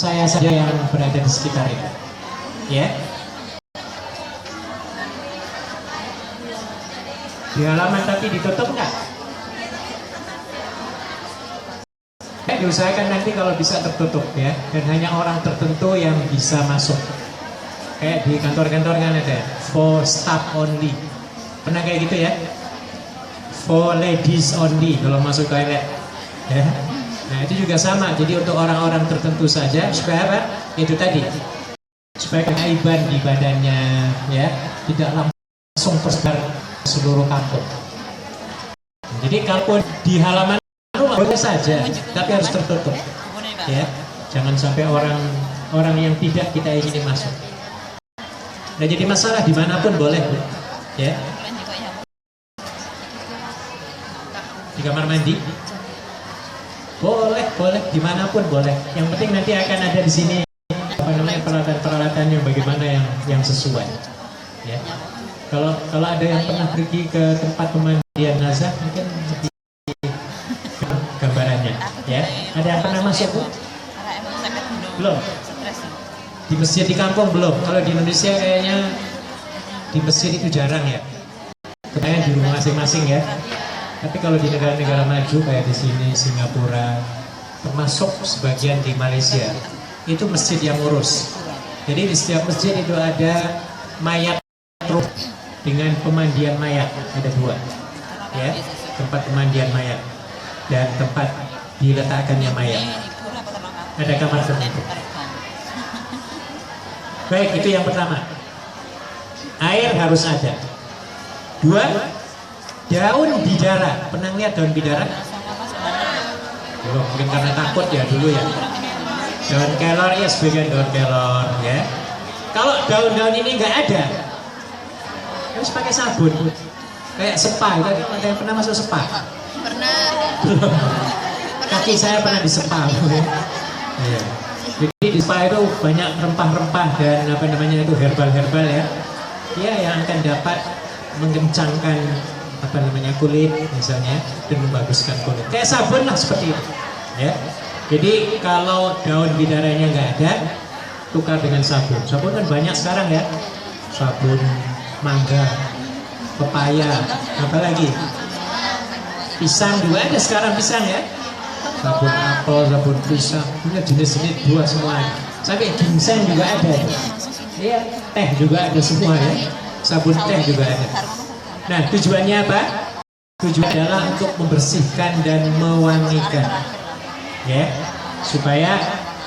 saya saja yang berada di sekitar itu. Ya. Di halaman tapi ditutup nggak? Diusahakan nanti kalau bisa tertutup ya, dan hanya orang tertentu yang bisa masuk. Kayak di kantor-kantor kan ada for staff only. Pernah kayak gitu ya? For ladies only kalau masuk toilet. Ya. Nah itu juga sama. Jadi untuk orang-orang tertentu saja supaya apa? Itu tadi. Supaya keaiban di badannya ya tidak langsung tersebar seluruh kampung. Jadi kalaupun di halaman rumah boleh saja, tapi harus tertutup. Ya, jangan sampai orang yang tidak kita ingin masuk. Nah jadi masalah dimanapun boleh, ya. Di kamar mandi, boleh, dimanapun boleh. Yang penting nanti akan ada di sini apa namanya peralatan-peralatan yang bagaimana yang sesuai. Ya. Kalau ada yang pernah pergi ke tempat pemandian nazar, mungkin lebih gambarannya, ya. Ada yang pernah masuk Bu? Belum. Di masjid di kampung belum. Kalau di Indonesia kayaknya di masjid itu jarang ya. Kayaknya di rumah masing-masing ya. Tapi kalau di negara-negara maju kayak di sini Singapura, termasuk sebagian di Malaysia, itu masjid yang ngurus. Jadi di setiap masjid itu ada mayat ruh dengan pemandian mayat, ada dua, ya, tempat pemandian mayat dan tempat diletakkannya mayat. Ada kamar tertentu. Baik, itu yang pertama. Air harus ada. Dua, daun bidara. Pernah lihat daun bidara? Belum, mungkin karena takut ya dulu ya. Daun kelor ya, sebagian daun kelor ya. Kalau daun-daun ini nggak ada, harus pakai sabun. Kayak spa, ada yang pernah masuk spa? Pernah. Kaki saya pernah di spa. Ya. Jadi di spa itu banyak rempah-rempah dan apa namanya itu herbal-herbal ya. Dia yang akan dapat mengencangkan apa namanya kulit misalnya dan membaguskan kulit. Kayak sabun lah seperti itu. Ya. Jadi kalau daun bidaranya nggak ada, tukar dengan sabun. Sabun kan banyak sekarang ya. Sabun mangga, pepaya, apalagi pisang juga ada sekarang pisang ya. Sabun apel, sabun pisang, punya jenis-jenis buah semua. Sampai ginseng juga ada. Iya, teh juga ada semua ya. Sabun teh juga ada. Nah, tujuannya apa? Tujuan adalah untuk membersihkan dan mewangikan. Ya, supaya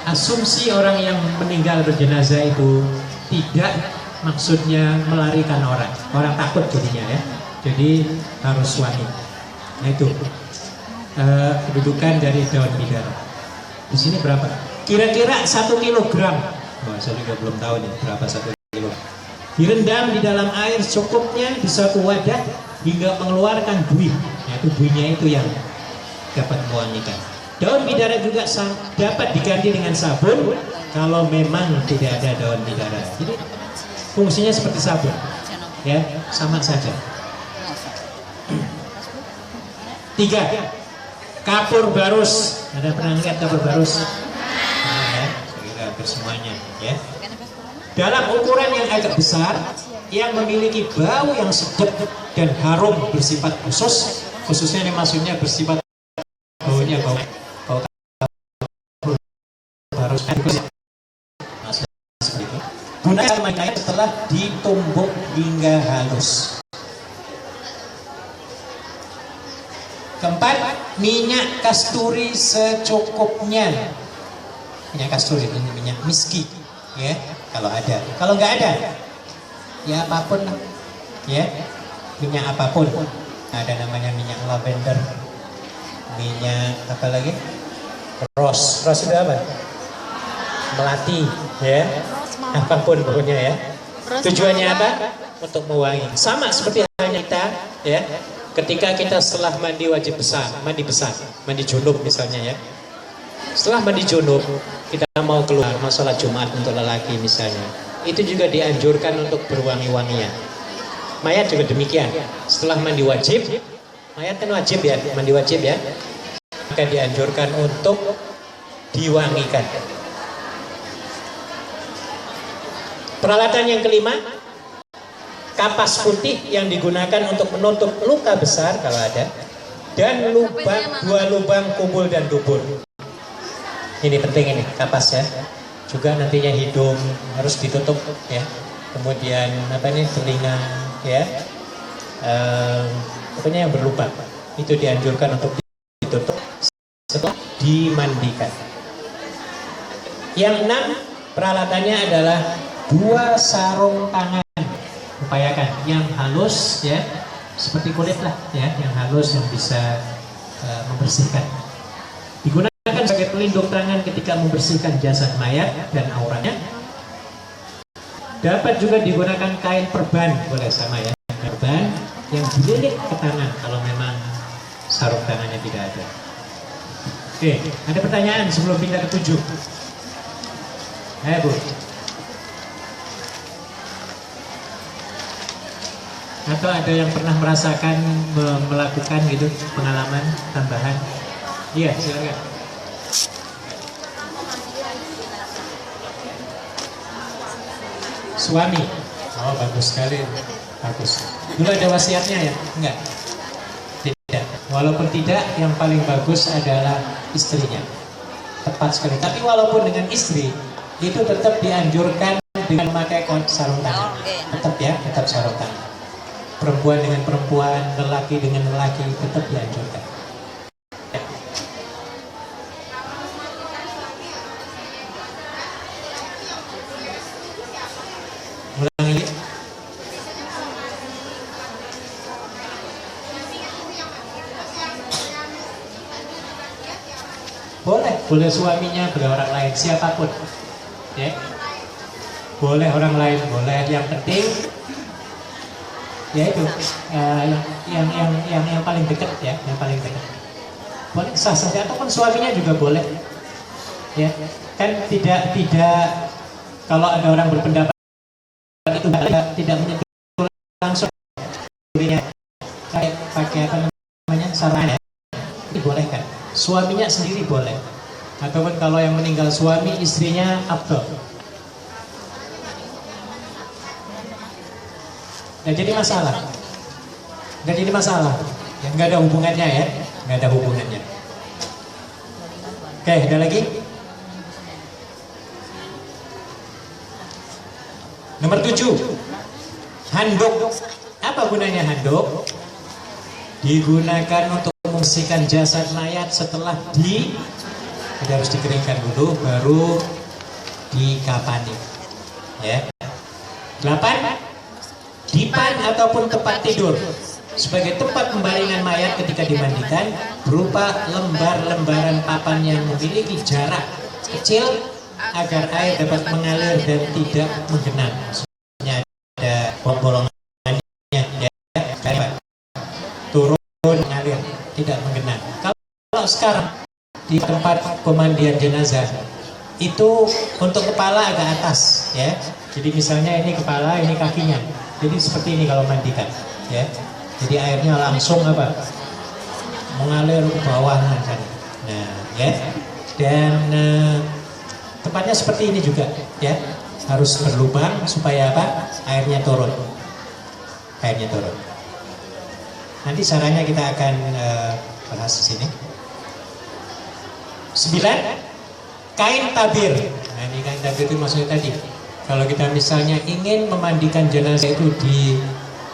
asumsi orang yang meninggal berjenazah itu tidak maksudnya melarikan orang takut jadinya ya, jadi harus wangi. Nah itu kedudukan dari daun bidara. Di sini berapa? Kira-kira 1 kilogram. Wah, saya juga belum tahu nih berapa 1 kilogram. Direndam di dalam air cukupnya di suatu wadah hingga mengeluarkan buih. Nah itu buihnya itu yang dapat mewangikan. Daun bidara juga dapat diganti dengan sabun kalau memang tidak ada daun bidara. Jadi fungsinya seperti sabun, ya, sama saja. 3, kapur barus. Ada pernah lihat kapur barus? Nah, ya, saya hampir semuanya, ya. Dalam ukuran yang agak besar, yang memiliki bau yang sedap dan harum bersifat khusus, khususnya ini maksudnya bersifat baunya bau kapur barus. Gunakan mayat setelah ditumbuk hingga halus. Keempat, minyak kasturi secukupnya. Minyak kasturi, minyak miski, ya, kalau ada. Kalau nggak ada, ya apapun, ya, minyak apapun. Ada namanya minyak lavender, minyak apa lagi? Rose itu apa? Melati, ya. Apapun pokoknya ya. Tujuannya apa? Untuk mewangi. Sama seperti halnya kita ya. Ketika kita setelah mandi wajib besar, mandi junub misalnya ya. Setelah mandi junub, kita mau keluar masalah Jumat untuk lelaki misalnya. Itu juga dianjurkan untuk berwangi-wangian. Mayat juga demikian. Setelah mandi wajib, mayat kan wajib ya, mandi wajib ya. Maka dianjurkan untuk diwangikan. Peralatan yang kelima, kapas putih yang digunakan untuk menutup luka besar kalau ada, dan dua lubang kubul dan dubur. Ini penting ini kapas ya. Juga nantinya hidung harus ditutup ya. Kemudian telinga ya. Pokoknya yang berlubang itu dianjurkan untuk ditutup setelah dimandikan. Yang 6, peralatannya adalah 2 sarung tangan. Upayakan yang halus ya, seperti kulit lah ya, yang halus yang bisa membersihkan. Digunakan sebagai pelindung tangan ketika membersihkan jasad mayat dan auranya. Dapat juga digunakan kain perban, boleh sama ya, perban yang dililit ke tangan kalau memang sarung tangannya tidak ada. Oke, ada pertanyaan sebelum pindah ke 7? Bu. Atau ada yang pernah merasakan melakukan gitu pengalaman tambahan? Iya, silakan. Suami. Oh, bagus sekali. Bagus. Dulu ada wasiatnya ya? Enggak. Tidak. Walaupun tidak, yang paling bagus adalah istrinya. Tepat sekali. Tapi walaupun dengan istri, itu tetap dianjurkan dengan memakai sarung tangan. Tetap ya, tetap sarung tangan. Perempuan dengan perempuan, lelaki dengan lelaki, tetap dianjurkan. Ulangi. Boleh suaminya, boleh orang lain, siapapun. Ya. Boleh orang lain, boleh. Yang penting ya itu yang paling dekat ya, yang paling dekat. Boleh sah saja, ataupun suaminya juga boleh. Ya, kan tidak kalau ada orang berpendapat itu tidak menyentuh langsung dirinya, kayak pakai sarung ya, dibolehkan. Suaminya sendiri boleh, ataupun kalau yang meninggal suami, istrinya afdal. Nggak jadi masalah, ya, nggak ada hubungannya ya, nggak ada hubungannya. Oke, ada lagi? Nomor 7, handuk. Apa gunanya handuk? Digunakan untuk membersihkan jasad mayat setelah harus dikeringkan dulu, baru dikapani. Ya. 8. Dipan ataupun tempat tidur sebagai tempat pembaringan mayat ketika dimandikan, berupa lembar-lembaran papan yang memiliki jarak kecil agar air dapat mengalir dan tidak menggenang. Maksudnya ada bolongannya ya, turun mengalir, tidak menggenang. Kalau sekarang di tempat pemandian jenazah itu untuk kepala agak atas ya. Jadi misalnya ini kepala, ini kakinya. Jadi seperti ini kalau mandikan, ya. Jadi airnya langsung mengalir ke bawah kan. Nah, ya. Dan tempatnya seperti ini juga, ya. Harus berlubang supaya airnya turun. Airnya turun. Nanti caranya kita akan bahas di sini. 9. Kain tabir. Nah, ini kain tabir itu maksudnya tadi. Kalau kita misalnya ingin memandikan jenazah itu di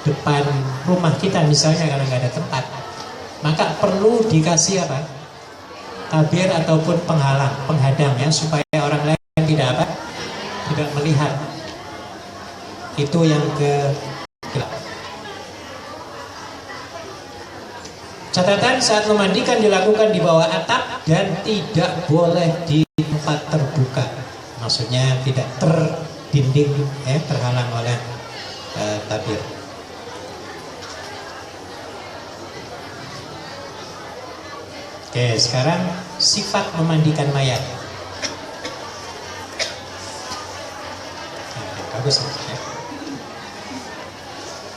depan rumah kita misalnya karena nggak ada tempat, maka perlu dikasih tabir ataupun penghadang ya, supaya orang lain tidak melihat. Itu yang ke-8. Catatan, saat memandikan dilakukan di bawah atap dan tidak boleh di tempat terbuka. Maksudnya tidak terdinding, terhalang oleh tabir. Oke, sekarang sifat memandikan mayat. Bagus ya.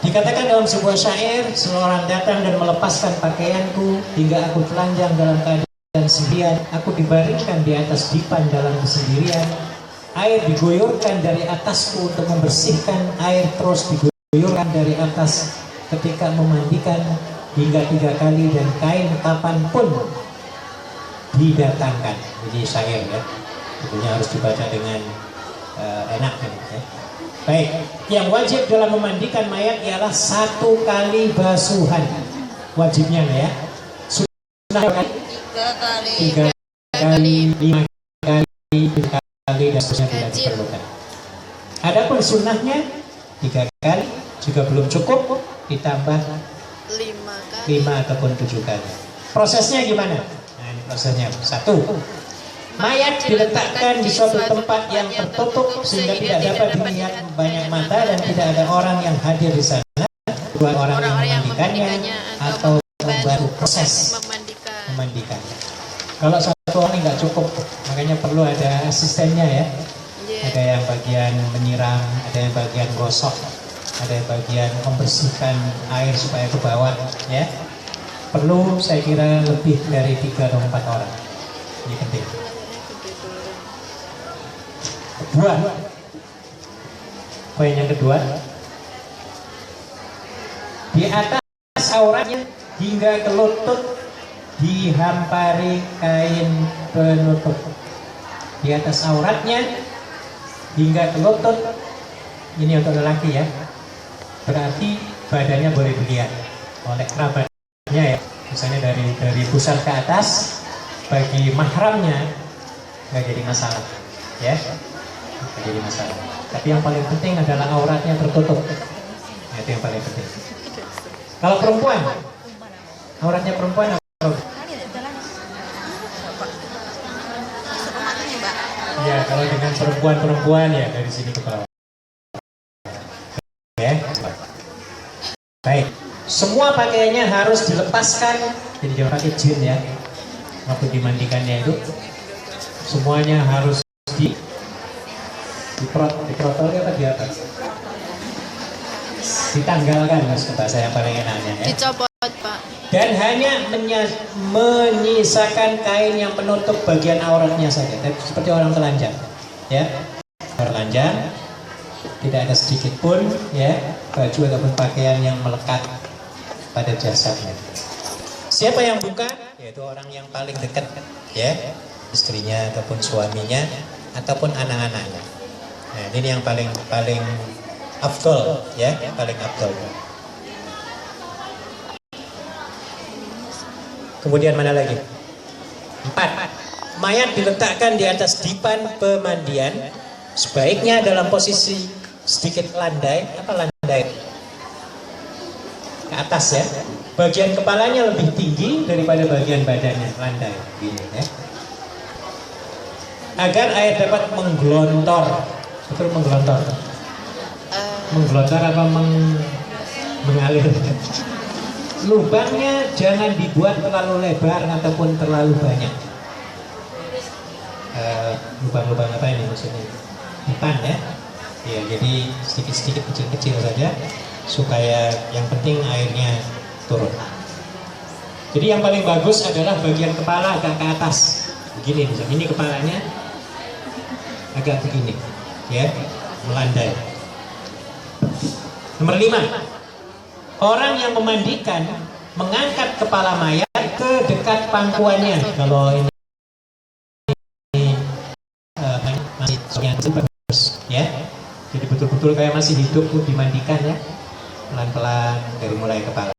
Dikatakan dalam sebuah syair, seorang datang dan melepaskan pakaianku hingga aku telanjang dalam keadaan sendirian. Aku dibaringkan di atas dipan dalam kesendirian. Air diguyurkan dari atasku untuk membersihkan, air terus diguyurkan dari atas ketika memandikan hingga 3 kali, dan kain kapanpun didatangkan. Ini syair ya, tentunya harus dibaca dengan enak ya. Baik, yang wajib dalam memandikan mayat ialah 1 kali basuhan, wajibnya ya. Sunnah 3 kali, 5 kali, 7 kali, dan seterusnya tidak diperlukan. Adapun sunnahnya 3 kali, juga belum cukup, ditambah 5 ataupun 7 kali. Prosesnya gimana? Nah, ini prosesnya. 1. Mayat diletakkan di suatu tempat yang tertutup sehingga tidak dapat dilihat banyak mata dan tidak ada orang yang hadir di sana. 2 orang yang memandikannya atau membantu proses memandikan. Kalau 1 orang nggak cukup, makanya perlu ada asistennya ya. Ada yang bagian menyiram, ada yang bagian gosok, ada yang bagian membersihkan air supaya ke bawah ya. Perlu saya kira lebih dari 3 atau 4 orang. Ini penting. Poin yang kedua, di atas auratnya hingga ke lutut dihampari kain penutup. Di atas auratnya hingga ke lutut, ini untuk lelaki ya, berarti badannya boleh dilihat oleh kerabatnya ya. Misalnya dari pusar ke atas, bagi mahramnya nggak jadi masalah ya, nggak jadi masalah. Tapi yang paling penting adalah auratnya tertutup. Nah, itu yang paling penting. Kalau perempuan, auratnya perempuan apa? Ya, kalau dengan perempuan ya dari sini ke bawah. Ya. Baik. Semua pakaiannya harus dilepaskan. Jadi jangan pakai jin ya. Waktu dimandikannya itu semuanya harus diprotoli apa di atas? Ditanggalkan, mas, bahasa yang paling enaknya ya. Dicopot, Pak. Dan hanya menyisakan kain yang penutup bagian auratnya saja, seperti orang telanjang ya. Orang telanjang tidak ada sedikit pun ya baju ataupun pakaian yang melekat pada jasadnya. Siapa yang buka? Yaitu orang yang paling dekat ya, istrinya ataupun suaminya ataupun anak-anaknya. Nah, ini yang paling afdol ya, paling afdol. Kemudian mana lagi? 4. Mayat diletakkan di atas dipan pemandian, sebaiknya dalam posisi sedikit landai. Apa landai? Ke atas ya. Bagian kepalanya lebih tinggi daripada bagian badannya, landai gini ya. Agar air dapat menggelontor. Betul menggelontor? Menggelontor apa mengalir? Lubangnya jangan dibuat terlalu lebar ataupun terlalu banyak. Lubang-lubang apa ini maksudnya? Dipan ya. Ya, jadi sedikit-sedikit kecil-kecil saja supaya yang penting airnya turun. Jadi yang paling bagus adalah bagian kepala agak ke atas. Begini misalnya, ini kepalanya agak begini ya, melandai. Nomor 5, orang yang memandikan mengangkat kepala mayat ke dekat pangkuannya. Kalau ini masih ya, jadi betul-betul kayak masih hidup pun dimandikan ya, pelan-pelan dari mulai kepala.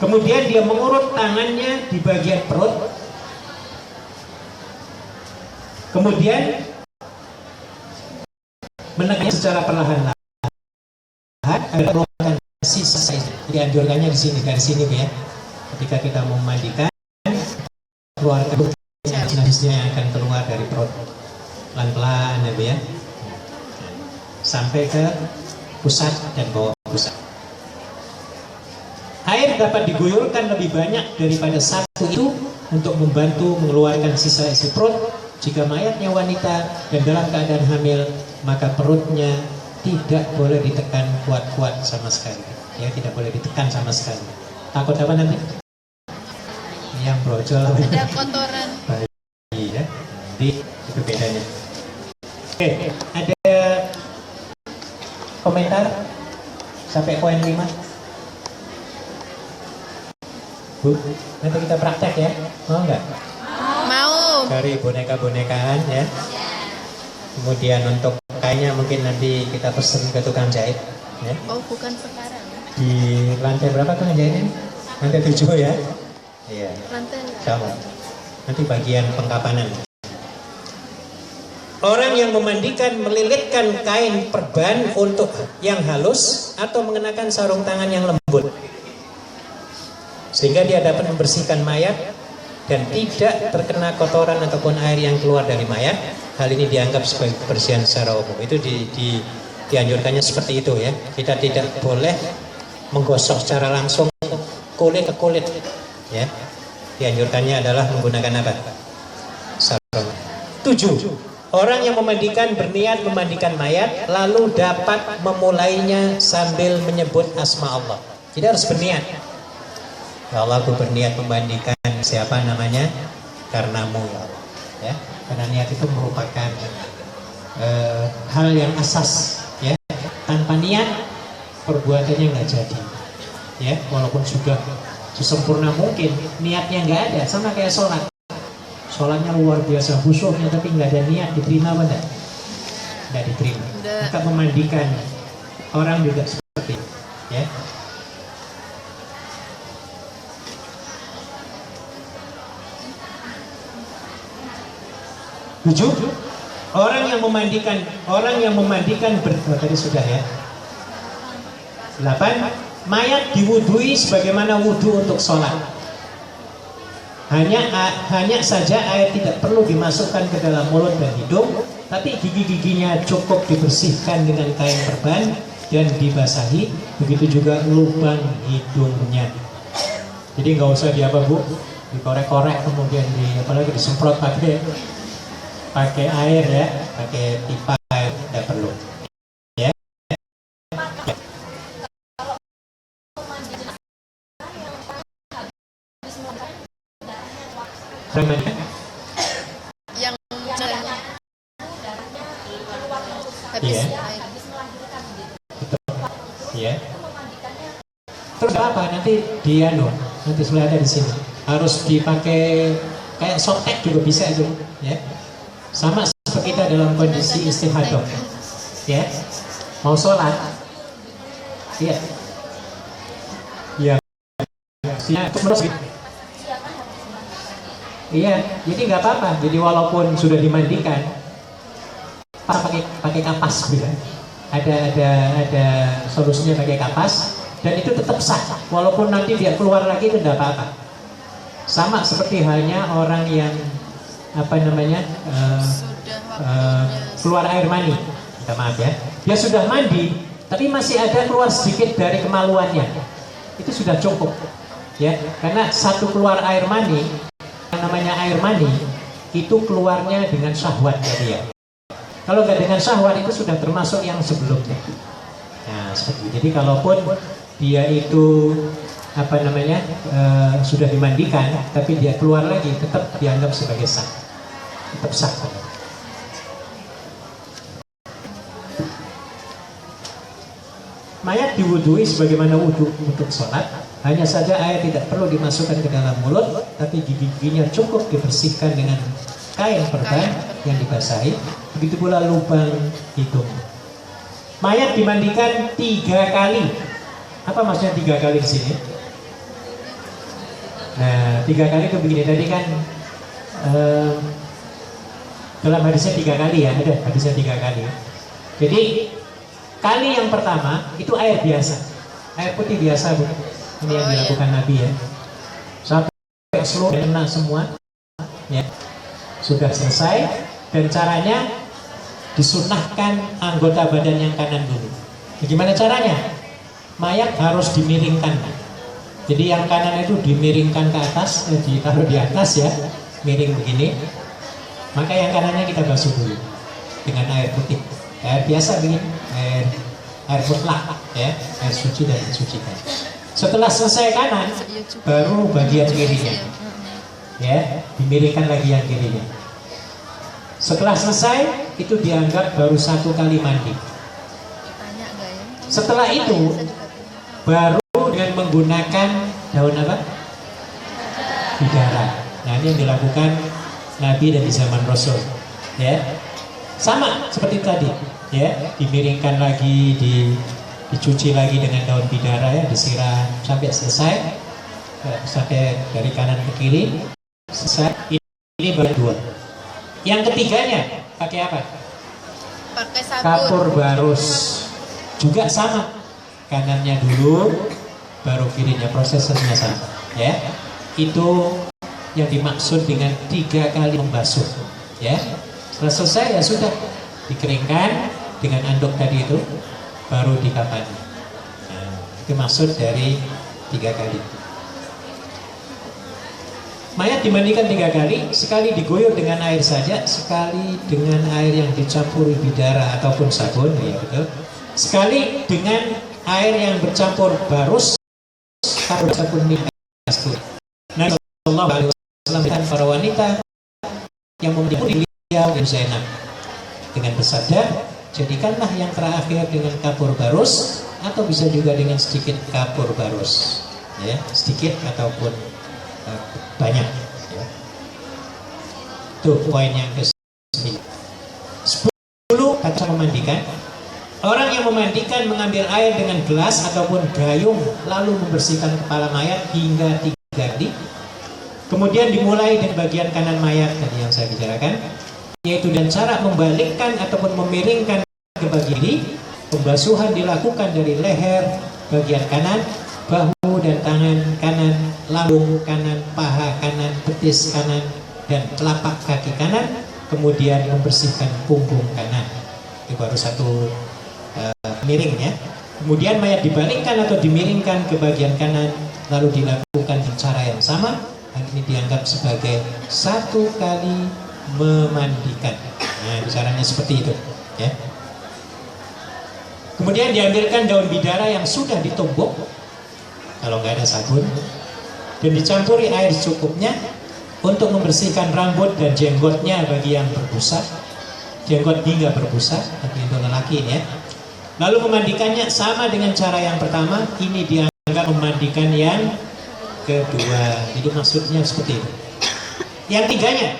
Kemudian dia mengurut tangannya di bagian perut. Kemudian menegaknya secara perlahan-lahan agar mengeluarkan sisa. Dianjurkannya di sini, dari sini ya. Ketika kita memandikan, keluarkan najisnya yang akan keluar dari perut pelan-pelan ya, sampai ke pusat dan bawah pusat. Air dapat diguyurkan lebih banyak daripada 1 itu untuk membantu mengeluarkan sisa isi perut. Jika mayatnya wanita dan dalam keadaan hamil, maka perutnya tidak boleh ditekan kuat-kuat sama sekali. Ya, tidak boleh ditekan sama sekali. Takut apa nanti? Yang brojol. Ada kotoran. Bayi ya. Jadi itu bedanya. Oke, ada komentar sampai poin 5? Bu, nanti kita praktek ya, mau nggak? Mau. Cari boneka-bonekaan ya. Kemudian untuk kainnya mungkin nanti kita pesen ke tukang jahit ya. Oh, bukan sekarang. Di lantai berapa tuh ngejahitnya? Lantai 7 ya? Iya. Lantai. Sama. Nanti bagian pengkapanan. Orang yang memandikan melilitkan kain perban untuk yang halus atau mengenakan sarung tangan yang lembut, sehingga dia dapat membersihkan mayat dan tidak terkena kotoran ataupun air yang keluar dari mayat. Hal ini dianggap sebagai kebersihan secara umum. Itu dianjurkannya seperti itu ya. Kita tidak boleh menggosok secara langsung kulit ke kulit ya. Dianjurkannya adalah menggunakan apa? Sarung. 7. Orang yang memandikan berniat memandikan mayat lalu dapat memulainya sambil menyebut asma Allah. Jadi harus berniat. Ya Allah, aku berniat memandikan siapa namanya? Karenamu ya Allah. Ya, karena niat itu merupakan hal yang asas ya. Tanpa niat perbuatannya nggak jadi. Ya, walaupun sudah sesempurna mungkin, niatnya nggak ada, sama kayak sholat. Sholatnya luar biasa khusyuknya, tapi nggak ada niat, diterima apa enggak? Nggak diterima. Maka memandikan orang juga seperti itu, ya. Tujuh, orang yang memandikan tadi sudah ya. 8, mayat diwudui sebagaimana wudhu untuk sholat. Hanya saja air tidak perlu dimasukkan ke dalam mulut dan hidung, tapi gigi-giginya cukup dibersihkan dengan kain perban dan dibasahi. Begitu juga lubang hidungnya. Jadi nggak usah dikorek-korek kemudian apalagi disemprot pakai air ya, pakai pipa air, tidak perlu. Ya. Yang caranya Iya. Iya. Terus apa? Nanti nanti sudah ada di sini. Harus dipakai kayak softtek juga bisa aja, ya. Sama seperti kita dalam kondisi istihadah, ya. Mau sholat, iya. Iya. Iya, jadi nggak apa-apa. Jadi walaupun sudah dimandikan, pakai kapas gitu. Ada solusinya pakai kapas dan itu tetap sah. Walaupun nanti dia keluar lagi itu nggak apa-apa. Sama seperti halnya orang yang keluar air mani. Minta maaf ya. Dia sudah mandi, tapi masih ada keluar sedikit dari kemaluannya. Itu sudah cukup, ya. Karena satu keluar air mani, yang namanya air mani itu keluarnya dengan syahwatnya dia. Kalau nggak dengan syahwat itu sudah termasuk yang sebelumnya. Nah, seperti itu. Jadi kalaupun dia itu sudah dimandikan, tapi dia keluar lagi, tetap dianggap sebagai sah, tetap sah. Mayat diwudui sebagaimana wudhu untuk sholat. Hanya saja air tidak perlu dimasukkan ke dalam mulut, tapi gigi-giginya cukup dibersihkan dengan kain perban yang dibasahi. Begitu pula lubang hidung. Mayat dimandikan 3 kali. Apa maksudnya 3 kali di sini? Nah, 3 kali itu begini. Tadi kan dalam hadisnya 3 kali ya, ada hadisnya 3 kali. Jadi kali yang pertama itu air biasa, air putih biasa, Bu. Ini yang dilakukan Nabi ya. Sampai seluruh kena semua, ya. Sudah selesai dan caranya disunahkan anggota badan yang kanan dulu. Bagaimana caranya? Mayat harus dimiringkan. Jadi yang kanan itu dimiringkan ke atas, ditaruh di atas ya, miring begini. Maka yang kanannya kita basuh dulu dengan air putih, air biasa begini, air mutlak ya, air suci dan disucikan. Setelah selesai kanan, baru bagian kirinya, ya, dimiringkan lagi yang kirinya. Setelah selesai, itu dianggap baru 1 kali mandi. Tanya nggak ya? Setelah itu baru dengan menggunakan daun apa? Bidara. Nah, ini yang dilakukan Nabi dan di zaman Rasul, ya. Sama seperti tadi, ya, dimiringkan lagi, dicuci lagi dengan daun bidara, ya, disiram sampai selesai, sampai dari kanan ke kiri selesai. Ini baru 2. Yang ketiganya pakai apa? Pakai sabun. Kapur barus, juga sama, kanannya dulu baru kirinya, prosesnya sama, ya. Itu yang dimaksud dengan 3 kali membasuh, ya. Setelah selesai ya sudah dikeringkan dengan anduk tadi itu, baru dikafani. Nah, itu maksud dari 3 kali. Mayat dimandikan 3 kali, sekali diguyur dengan air saja, sekali dengan air yang dicampuri bidara ataupun sabun, ya betul. Sekali dengan air yang bercampur barus ataupun minyak kasturi. Nah, Sallallahu Alaihi Wasallam para wanita yang memuji beliau Zainab dengan bersabda, jadikanlah yang terakhir dengan kapur barus atau bisa juga dengan sedikit kapur barus, ya, sedikit ataupun banyak, ya. Tuh poin yang ke-9. 10 kata memandikan. Orang yang memandikan mengambil air dengan gelas ataupun gayung lalu membersihkan kepala mayat hingga 3 kali. Kemudian dimulai dari bagian kanan mayat tadi yang saya bicarakan, yaitu dengan cara membalikkan ataupun memiringkan ke bagian kiri. Pembasuhan dilakukan dari leher bagian kanan, bahu dan tangan kanan, lambung kanan, paha kanan, betis kanan, dan telapak kaki kanan. Kemudian membersihkan punggung kanan. Itu baru 1 miringnya. Kemudian mayat dibalikkan atau dimiringkan ke bagian kanan, lalu dilakukan dengan cara yang sama. Hal ini dianggap sebagai 1 kali memandikan. Nah, caranya seperti itu, ya. Kemudian diambilkan daun bidara yang sudah ditumbuk, kalau nggak ada sabun, dan dicampuri air secukupnya untuk membersihkan rambut dan jenggotnya bagi yang berbusa, jenggot hingga berbusa, tapi itu lelaki, ya. Lalu memandikannya sama dengan cara yang pertama. Ini dianggap memandikan yang kedua. Jadi maksudnya seperti itu. Yang tiganya,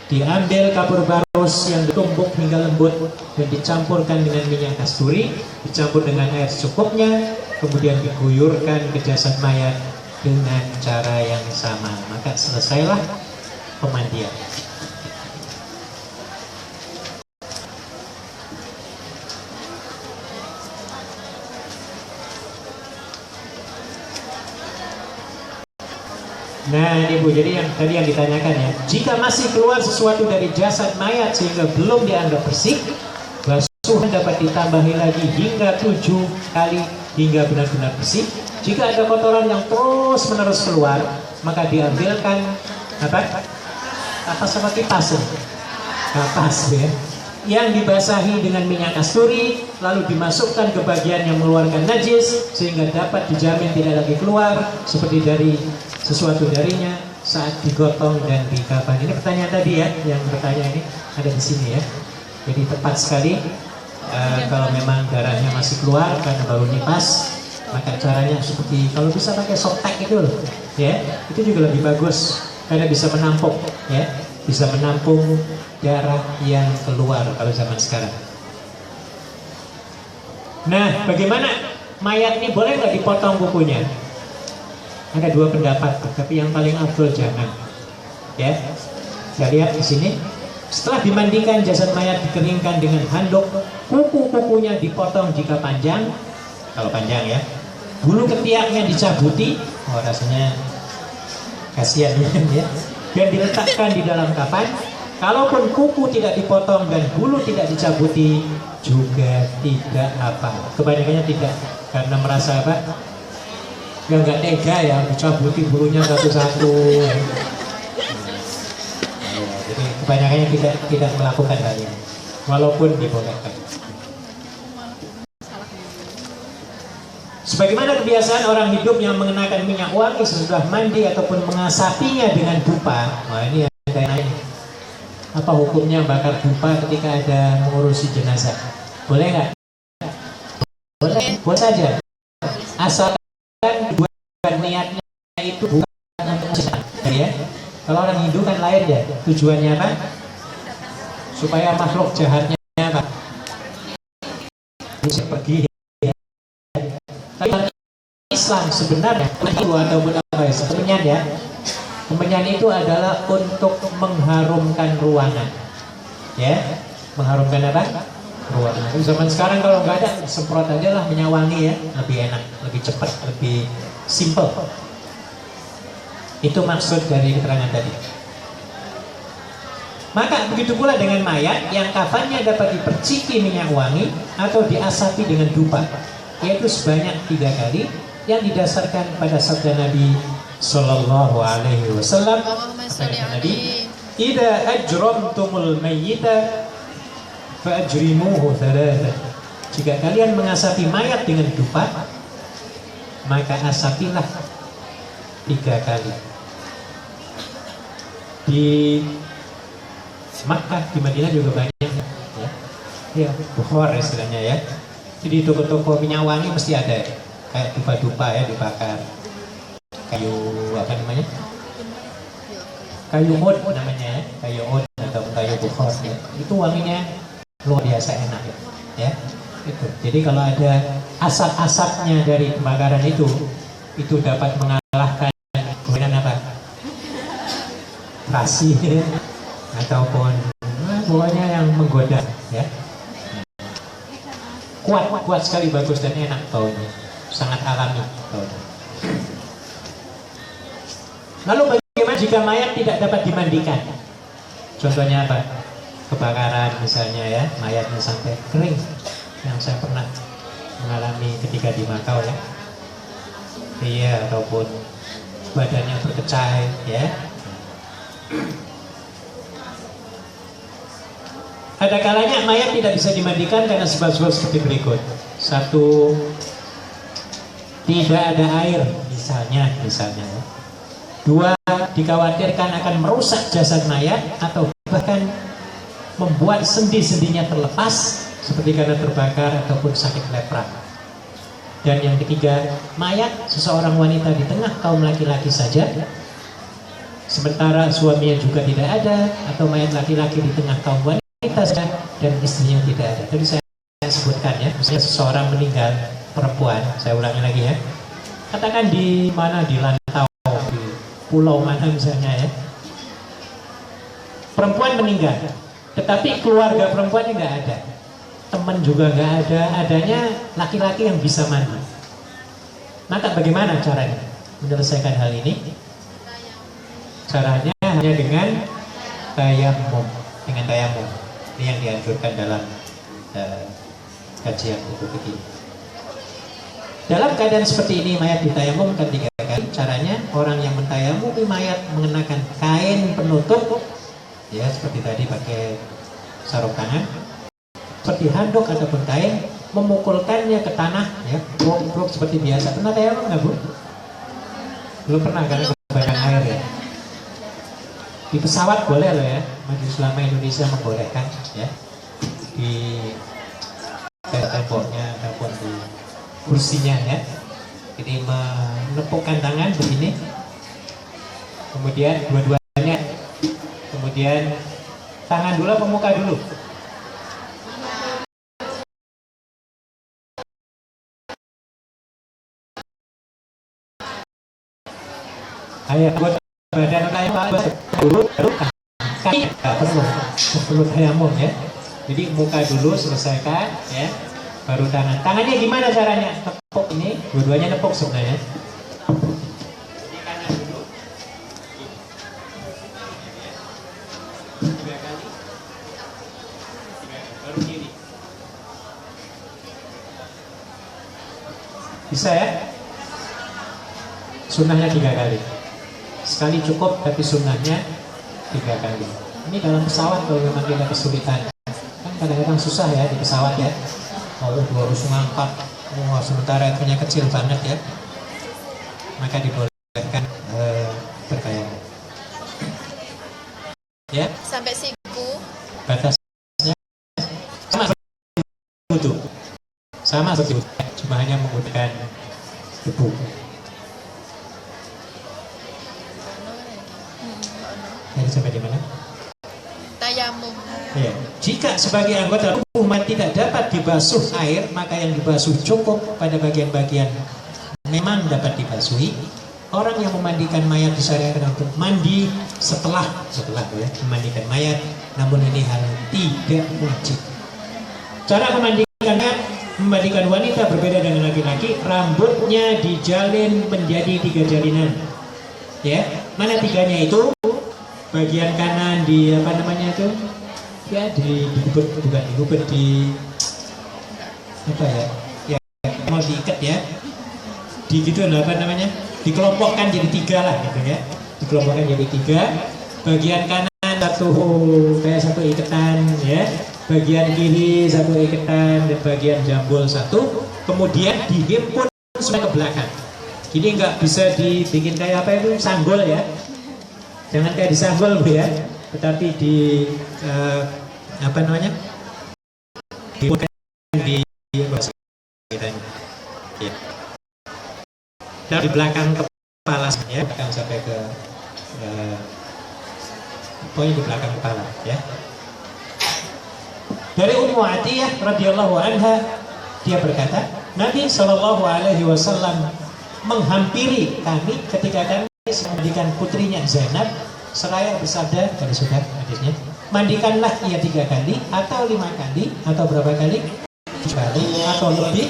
diambil kapur barus yang ditumbuk hingga lembut dan dicampurkan dengan minyak kasturi, dicampur dengan air secukupnya, kemudian diguyurkan ke jasad mayat dengan cara yang sama. Maka selesailah pemandian. Nah ini Bu, jadi yang tadi yang ditanyakan ya, jika masih keluar sesuatu dari jasad mayat sehingga belum dianggap bersih, basuhan dapat ditambahi lagi hingga 7 kali hingga benar-benar bersih. Jika ada kotoran yang terus menerus keluar, maka diambilkan apa sama kipas, kapas ya, yang dibasahi dengan minyak kasturi, lalu dimasukkan ke bagian yang mengeluarkan najis sehingga dapat dijamin tidak lagi keluar seperti dari sesuatu darinya saat digotong dan dikafan. Ini pertanyaan tadi ya, yang bertanya ini ada di sini ya. Jadi tepat sekali, kalau memang darahnya masih keluar karena baru nipas, maka caranya seperti kalau bisa pakai softtek itu loh, ya, itu juga lebih bagus karena bisa menampung, ya, bisa menampung darah yang keluar kalau zaman sekarang. Nah, bagaimana mayat ini boleh nggak dipotong kukunya? Ada 2 pendapat, tapi yang paling afdol jangan. Ya, saya lihat di sini. Setelah dimandikan, jasad mayat dikeringkan dengan handuk. Kuku-kukunya dipotong jika panjang, kalau panjang ya. Bulu ketiaknya dicabuti, oh rasanya kasihan ya. Dan diletakkan di dalam kafan. Kalaupun kuku tidak dipotong dan bulu tidak dicabuti, juga tidak apa. Kebanyakannya tidak, karena merasa apa? Ya nggak tega ya, dicabuti bulunya satu-satu. Jadi kebanyakannya tidak melakukan hal ini, walaupun dibolehkan. Sebagaimana kebiasaan orang hidup yang mengenakan minyak wangi sesudah mandi ataupun mengasapinya dengan dupa. Nah ini yang saya nanya. Apa hukumnya bakar dupa ketika ada mengurusi jenazah? Boleh nggak? Boleh, boleh saja. Asalkan tujuan niatnya itu bukan untuk setan, ya. Kalau orang Hindu kan lain ya, tujuannya apa? Supaya makhluk jahatnya apa? Bisa pergi. Ya. Tapi Islam sebenarnya itu ataupun apa ya? Sebenarnya ya, kemenyan itu adalah untuk mengharumkan ruangan, ya, mengharumkan apa? Ruangan. Zaman sekarang kalau nggak ada, semprot aja lah minyak wangi ya, lebih enak, lebih cepat, lebih simple. Itu maksud dari keterangan tadi. Maka begitu pula dengan mayat yang kafannya dapat diperciki minyak wangi atau diasapi dengan dupa, yaitu sebanyak 3 kali yang didasarkan pada sabda Nabi Sallallahu Alaihi Wasallam. Allahumma sholli alaihi. Ida ajramtumul mayyita fa ajrimuhu thalatha. Jika kalian mengasapi mayat dengan dupa, maka asapilah 3 kali. Di Makkah, di Madinah juga banyak ya. Ya, bukhor istilahnya ya. Jadi toko-toko minyak wangi mesti ada ya. Kayak dupa-dupa ya dibakar. Kayu apa namanya? Kayu oud namanya ya, kayu oud atau kayu bukhor ya. Itu wanginya luar biasa enak ya. Itu. Jadi kalau ada asap-asapnya dari kebakaran itu dapat mengalahkan kemudian apa? Rasi ataupun pokoknya yang menggoda ya. Kuat sekali, bagus dan enak baunya. Sangat alami baunya. Lalu bagaimana jika mayat tidak dapat dimandikan? Contohnya apa? Kebakaran misalnya ya, mayatnya sampai kering. Yang saya pernah mengalami ketika di Makau ya. Iya, ataupun badannya berkecai ya. Ada kalanya mayat tidak bisa dimandikan karena sebab-sebab seperti berikut. 1, tidak ada air misalnya. 2, dikhawatirkan akan merusak jasad mayat atau bahkan membuat sendi-sendinya terlepas seperti karena terbakar ataupun sakit lepra. Dan yang ketiga, mayat seseorang wanita di tengah kaum laki-laki saja, sementara suaminya juga tidak ada, atau mayat laki-laki di tengah kaum wanita saja dan istrinya tidak ada. Tadi saya sebutkan ya, misalnya seseorang meninggal, perempuan, saya ulangi lagi ya, katakan di mana, di Lantau, di pulau mana misalnya ya, perempuan meninggal, tetapi keluarga perempuannya nggak ada, teman juga nggak ada, adanya laki-laki yang bisa mandi. Maka bagaimana caranya menyelesaikan hal ini? Caranya hanya dengan tayamum, Ini yang dianjurkan dalam kajian buku fikih. Dalam keadaan seperti ini mayat ditayamumkan 3 kali. Caranya orang yang mentayamumi mayat mengenakan kain penutup, ya seperti tadi pakai sarung tangan, seperti handuk ataupun kain, memukulkannya ke tanah, ya, blok seperti biasa. Pernah tayamum nggak Bu? Belum pernah karena kebanyakan air ya. Di pesawat boleh loh ya, Majelis Ulama Indonesia membolehkan ya, di temboknya ataupun di kursinya ya. Jadi menepukkan tangan begini, kemudian dua-duanya, kemudian tangan dulu atau muka dulu? Ayo buat badan kayak dulu kaki perlu tayamum ya. Jadi muka dulu selesaikan ya, baru tangannya gimana caranya? Tepuk ini, dua-duanya tepuk sebenarnya. Jadi kanan dulu, tiga kali, baru kiri. Bisa ya? Sunnahnya 3 kali. Sekali cukup, tapi sunnahnya 3 kali. Ini dalam pesawat kalau memang kita kesulitan, kan kadang-kadang susah ya di pesawat ya. Harus ngangkat, sementara itunya kecil banget ya. Maka dibolehkan bertayamum. Ya. Sampai siku wudhu. Sama seperti wudhu, cuma hanya menggunakan debu. Jadi sampai di mana? Tayamum. Ya. Jika sebagai anggota tubuh umat tidak dapat dibasuh air, maka yang dibasuh cukup pada bagian-bagian memang dapat dibasuhi. Orang yang memandikan mayat disyariatkan untuk mandi setelah ya, memandikan mayat, namun ini hal tidak wajib. Cara memandikan wanita berbeda dengan laki-laki. Rambutnya dijalin menjadi 3 jalinan. Ya, mana 3-nya itu? Bagian kanan di apa namanya itu? Ya digubet, bukan digubet, di apa ya? Ya mau diikat ya. Di gitu apa namanya? Dikelompokkan jadi 3 lah gitu ya. Dikelompokkan jadi 3. Bagian kanan kayak satu ikatan ya. Bagian kiri 1 ikatan dan bagian jambul 1. Kemudian dihimpun sampai ke belakang. Jadi nggak bisa dibikin kayak apa itu sanggul ya. Jangan kayak disanggul Bu ya. Tetapi di apa namanya? Dihimpunkan di ya. Dan di belakang kepala ya, belakang sampai ke pokoknya di belakang kepala ya. Dari Ummu Atiyah radhiyallahu anha, dia berkata, Nabi Shallallahu alaihi wasallam menghampiri kami ketika kami memandikan putrinya Zainab, seraya bersabda, tadi sudah hadisnya, mandikanlah ia 3 kali atau 5 kali atau berapa kali? 7 kali atau lebih.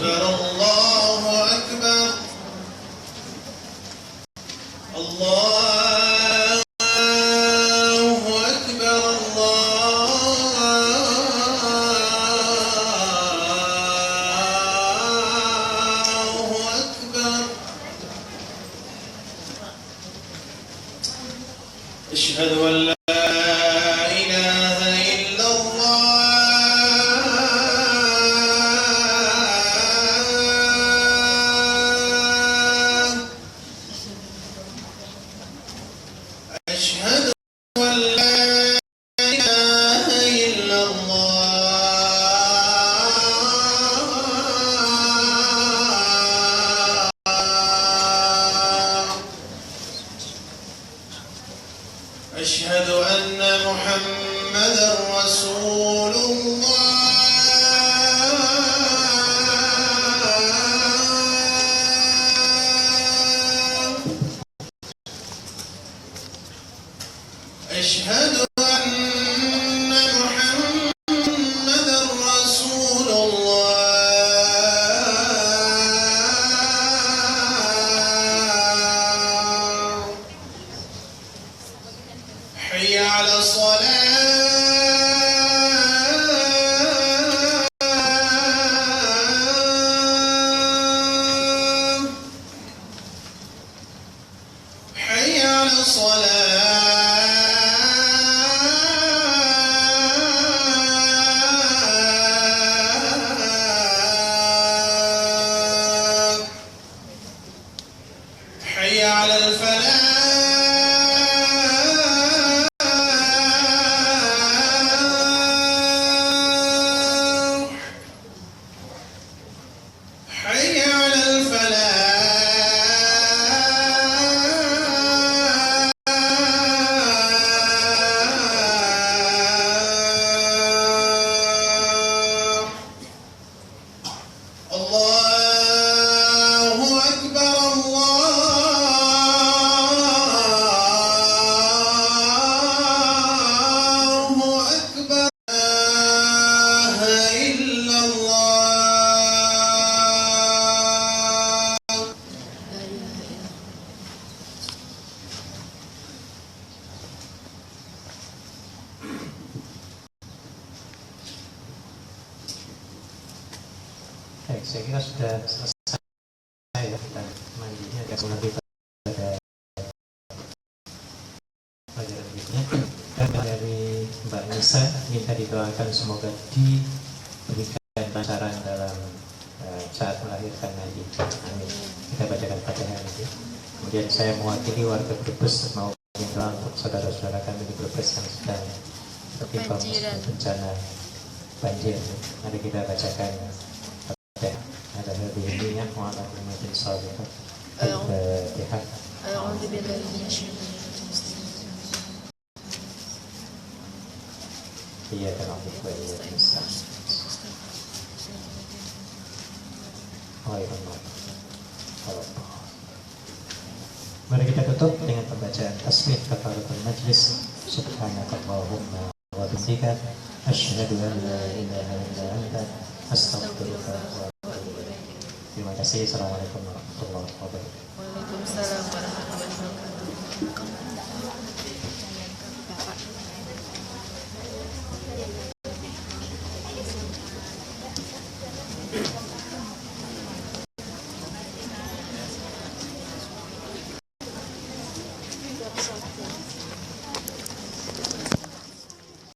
أشهد أن لا إله إلا الله أشهد أن لا إله إلا الله أشهد أن محمدا رسول الله أشهد أن محمدا رسول الله حي على الصلاة حي على الصلاة حي على الفلاح حي على الفلاح الله أكبر الله أكبر لا إله إلا الله Baik, saya kira sudah selesai ya kita mandinya. Nanti pada pelajaran berikutnya. Dan dari Mbak Nisa minta didoakan semoga diberikan lancaran dalam saat melahirkan nanti. Amin. Kita bacakan Fatihah nanti. Kemudian saya mewakili warga Brebes mau minta untuk saudara-saudara kami di Brebes yang sedang tertimpa bencana banjir. Mari kita bacakan ada hadhihi wa ala ummatin salihah. Al-Fatihah. أعوذ بالله من الشيطان الرجيم. Iyyaka na'budu wa iyyaka nasta'in. Ghairil maghdubi. Mari kita tutup dengan pembacaan tasbih kafaratul majlis. Subhanakallahumma wa bihamdika asyhadu an la ilaha illa anta astaghfiruka wa atubu ilaik. Terima kasih. Assalamualaikum warahmatullahi wabarakatuh. Waalaikumsalam warahmatullahi wabarakatuh.